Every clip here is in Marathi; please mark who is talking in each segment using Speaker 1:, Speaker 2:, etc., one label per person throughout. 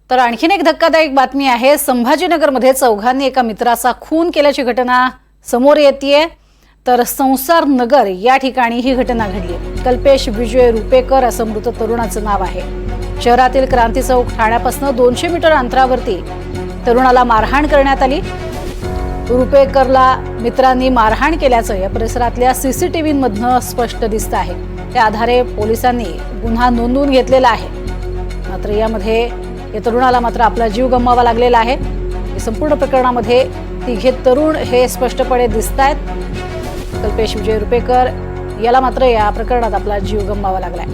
Speaker 1: तर आणखीन एक धक्कादायक बातमी आहे। संभाजीनगरमध्ये चौघांनी एका मित्राचा खून केल्याची घटना समोर येतेय। तर संसार नगर या ठिकाणी ही घटना घडली। कल्पेश विजय रुपेकर असं मृत तरुणाचं नाव आहे। शहरातील क्रांती चौक ठाण्यापासून 200 मीटर अंतरावरती तरुणाला मारहाण करण्यात आली। रुपेकरला मित्रांनी मारहाण केल्याचं या परिसरातल्या सीसीटीव्हीमधनं स्पष्ट दिसतं आहे। त्या आधारे पोलिसांनी गुन्हा नोंदवून घेतलेला आहे। मात्र यामध्ये या तरुणाला मात्र आपला जीव गमवावा लागलेला आहे। या संपूर्ण प्रकरणामध्ये तिघे तरुण हे स्पष्टपणे दिसतायत। कल्पेश विजय रुपेकर याला मात्र या प्रकरणात आपला जीव गमवावा लागलाय।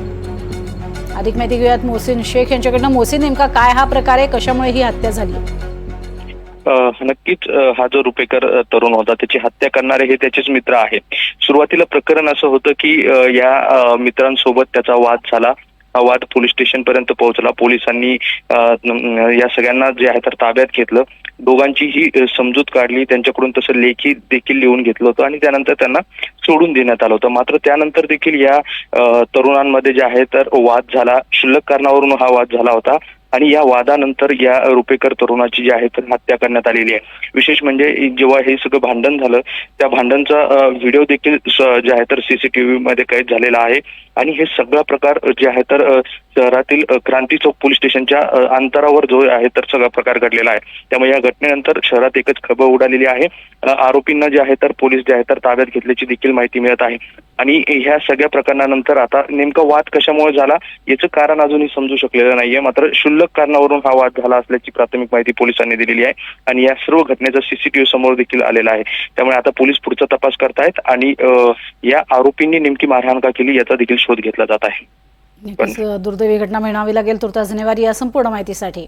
Speaker 1: अधिक माहिती घेऊयात मोहसिन शेख यांच्याकडनं। मोहसिन, नेमका काय हा प्रकार आहे, कशामुळे ही हत्या झाली?
Speaker 2: नक्कीच हा जो रुपेकर तरुण होता त्याची हत्या करणारे हे त्याचेच मित्र आहे। सुरुवातीला प्रकरण असं होतं की या मित्रांसोबत त्याचा वाद झाला। वाद पोलीस स्टेशन पर्यंत पोहोचला। पोलिसांनी या सगळ्यांना जे आहे तर ताब्यात घेतलं। दोघांचीही समजूत काढली, त्यांच्याकडून तसं लेखी देखील लिहून घेतलं होतं आणि त्यानंतर त्यांना सोडून देण्यात आलं होतं। मात्र त्यानंतर देखील या तरुणांमध्ये जे आहे तर वाद झाला। क्षुल्लक कारणावरून हा वाद झाला होता आणि या वादानंतर या रुपेकर तरुणाची जी आहे तर हत्या करण्यात आलेली आहे। विशेष म्हणजे जेव्हा हे सगळं भांडण झालं त्या भांडणचा व्हिडिओ देखील जे आहे तर सीसीटीव्ही मध्ये कैद झालेला आहे आणि हे सगळा प्रकार जे आहे तर शहरातील क्रांती चौक पोलीस स्टेशनच्या अंतरावर जो आहे तर सगळा प्रकार घडलेला आहे। त्यामुळे या घटनेनंतर शहरात एकच खळबळ उडालेली आहे। आरोपींना जे आहे तर पोलीस जे आहे तर ताब्यात घेतल्याची देखील माहिती मिळत आहे आणि ह्या सगळ्या प्रकरणानंतर आता नेमका वाद कशामुळे झाला याचं कारण अजूनही समजू शकलेलं नाहीये। मात्र क्षुल्लक कारणावरून हा वाद झाला असल्याची प्राथमिक माहिती पोलिसांनी दिलेली आहे आणि या सर्व घटनेचा सीसीटीव्ही समोर देखील आलेला आहे। त्यामुळे आता पोलीस पुढचा तपास करतायत आणि या आरोपींनी नेमकी मारहाण का केली याचा देखील शोध घेतला जात आहे।
Speaker 1: दुर्दैवी घटना म्हणावी लागेल। तुर्तास धन्यवाद या संपूर्ण माहितीसाठी।